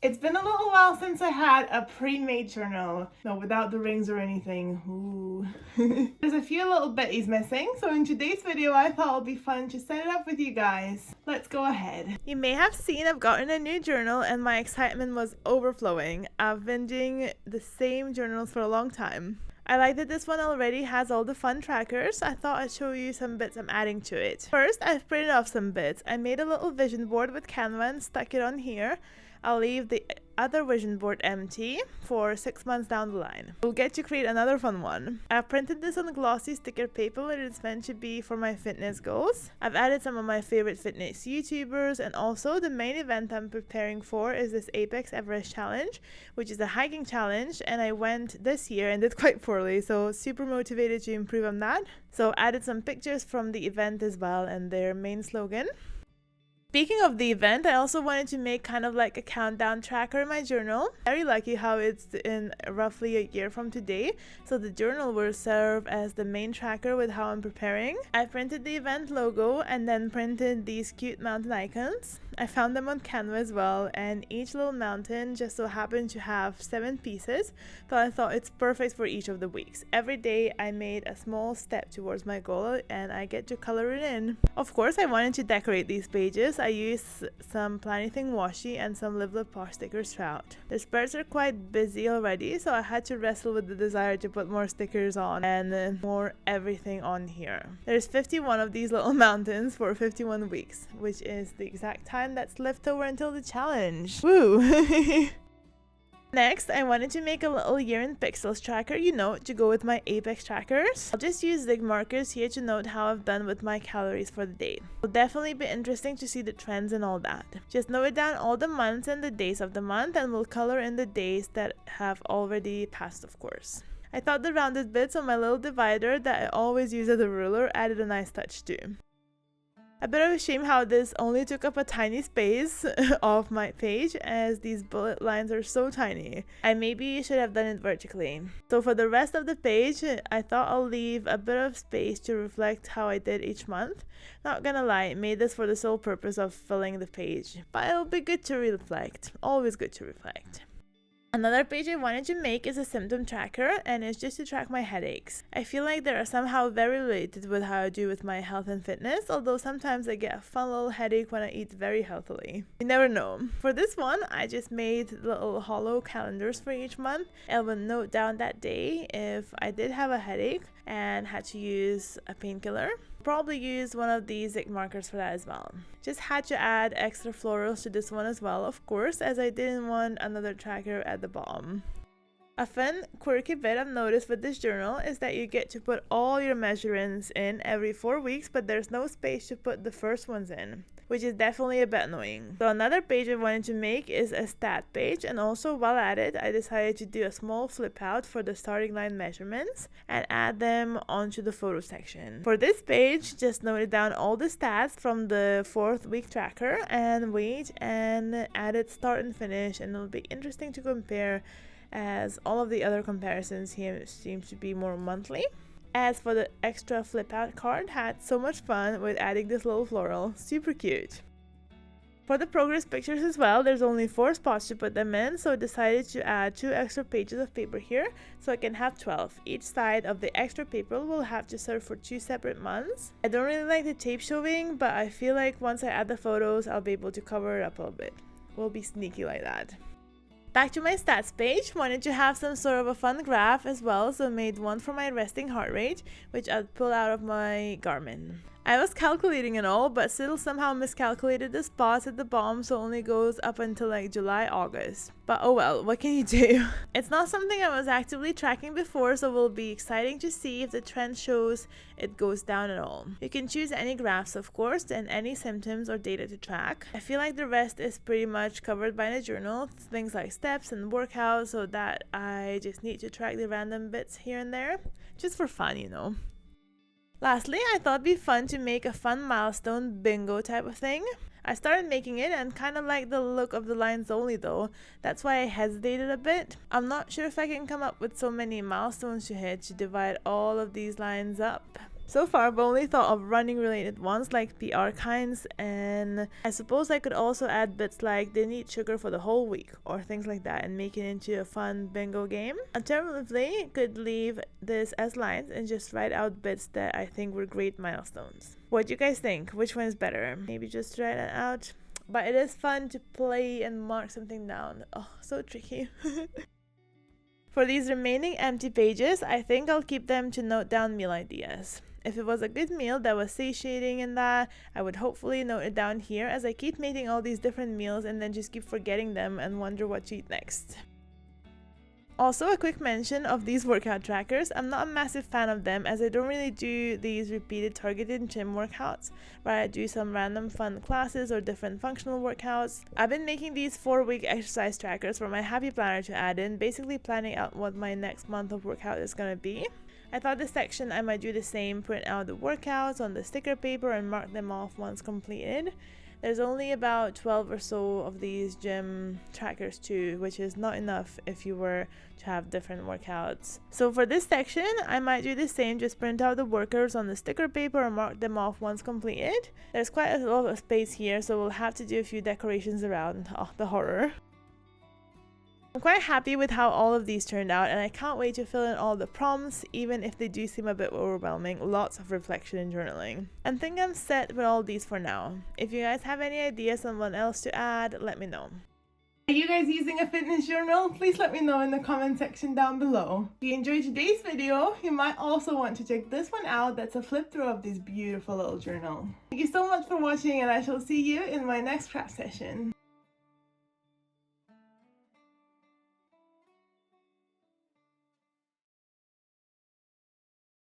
It's been a little while since I had a pre-made journal. No, without the rings or anything. Ooh. There's a few little bitties missing, so in today's video I thought it would be fun to set it up with you guys. Let's go ahead. You may have seen I've gotten a new journal and my excitement was overflowing. I've been doing the same journals for a long time. I like that this one already has all the fun trackers. I thought I'd show you some bits I'm adding to it. First, I've printed off some bits. I made a little vision board with Canva and stuck it on here. I'll leave the other vision board empty for 6 months down the line. We'll get to create another fun one. I've printed this on glossy sticker paper and it's meant to be for my fitness goals. I've added some of my favorite fitness YouTubers, and also the main event I'm preparing for is this Apex Everest Challenge, which is a hiking challenge, and I went this year and did quite poorly, so super motivated to improve on that. So added some pictures from the event as well and their main slogan. Speaking of the event, I also wanted to make kind of like a countdown tracker in my journal. Very lucky how it's in roughly a year from today, so the journal will serve as the main tracker with how I'm preparing. I printed the event logo and then printed these cute mountain icons. I found them on Canva as well, and each little mountain just so happened to have 7 pieces, so I thought it's perfect for each of the weeks. Every day I made a small step towards my goal and I get to color it in. Of course, I wanted to decorate these pages. I used some Planything washi and some Live Love Posh stickers throughout. The spreads are quite busy already, so I had to wrestle with the desire to put more stickers on and more everything on here. There's 51 of these little mountains for 51 weeks, which is the exact time that's left over until the challenge. Woo! Next, I wanted to make a little year in pixels tracker, to go with my Apex trackers. I'll just use zig markers here to note how I've done with my calories for the day. It'll definitely be interesting to see the trends and all that. Just note down all the months and the days of the month, and we'll color in the days that have already passed, of course. I thought the rounded bits on my little divider that I always use as a ruler added a nice touch too. A bit of a shame how this only took up a tiny space of my page, as these bullet lines are so tiny. I maybe should have done it vertically. So for the rest of the page, I thought I'll leave a bit of space to reflect how I did each month. Not gonna lie, I made this for the sole purpose of filling the page, but it'll be good to reflect. Always good to reflect. Another page I wanted to make is a symptom tracker, and it's just to track my headaches. I feel like they are somehow very related with how I do with my health and fitness, although sometimes I get a fun little headache when I eat very healthily. You never know. For this one, I just made little hollow calendars for each month. I will note down that day if I did have a headache and had to use a painkiller. Probably use one of these zig markers for that as well. Just had to add extra florals to this one as well, of course, as I didn't want another tracker at the bottom. A fun, quirky bit I've noticed with this journal is that you get to put all your measurements in every 4 weeks, but there's no space to put the first ones in, which is definitely a bit annoying. So another page I wanted to make is a stat page, and also while at it, I decided to do a small flip out for the starting line measurements and add them onto the photo section. For this page, just noted down all the stats from the 4th week tracker and weight, and added start and finish, and it'll be interesting to compare, as all of the other comparisons here seem to be more monthly. As for the extra flip out card, had so much fun with adding this little floral, super cute. For the progress pictures as well, there's only 4 spots to put them in, so I decided to add 2 extra pages of paper here so I can have 12. Each side of the extra paper will have to serve for 2 separate months. I don't really like the tape showing, but I feel like once I add the photos, I'll be able to cover it up a little bit. We'll be sneaky like that. Back to my stats page, wanted to have some sort of a fun graph as well, so made one for my resting heart rate, which I'd pull out of my Garmin. I was calculating and all, but still somehow miscalculated the spots at the bottom, so only goes up until like July, August. But oh well, what can you do? It's not something I was actively tracking before, so it will be exciting to see if the trend shows it goes down at all. You can choose any graphs, of course, and any symptoms or data to track. I feel like the rest is pretty much covered by the journal, things like steps and workouts, so that I just need to track the random bits here and there, just for fun. Lastly, I thought it'd be fun to make a fun milestone bingo type of thing. I started making it and kind of like the look of the lines only though. That's why I hesitated a bit. I'm not sure if I can come up with so many milestones to hit to divide all of these lines up. So far, I've only thought of running related ones like the Archines, and I suppose I could also add bits like they need sugar for the whole week or things like that and make it into a fun bingo game. Alternatively, could leave this as lines and just write out bits that I think were great milestones. What do you guys think? Which one is better? Maybe just write it out. But it is fun to play and mark something down. Oh, so tricky. For these remaining empty pages, I think I'll keep them to note down meal ideas. If it was a good meal that was satiating in that, I would hopefully note it down here as I keep making all these different meals and then just keep forgetting them and wonder what to eat next. Also, a quick mention of these workout trackers. I'm not a massive fan of them as I don't really do these repeated targeted gym workouts where I do some random fun classes or different functional workouts. I've been making these 4-week exercise trackers for my Happy Planner to add in, basically planning out what my next month of workout is going to be. I thought this section I might do the same, print out the workouts on the sticker paper and mark them off once completed. There's only about 12 or so of these gym trackers too, which is not enough if you were to have different workouts. So for this section, I might do the same, just print out the workouts on the sticker paper and mark them off once completed. There's quite a lot of space here, so we'll have to do a few decorations around. Oh, the horror. I'm quite happy with how all of these turned out, and I can't wait to fill in all the prompts, even if they do seem a bit overwhelming. Lots of reflection and journaling. I think I'm set with all these for now. If you guys have any ideas on what else to add, let me know. Are you guys using a fitness journal? Please let me know in the comment section down below. If you enjoyed today's video, you might also want to check this one out. That's a flip through of this beautiful little journal. Thank you so much for watching, and I shall see you in my next craft session.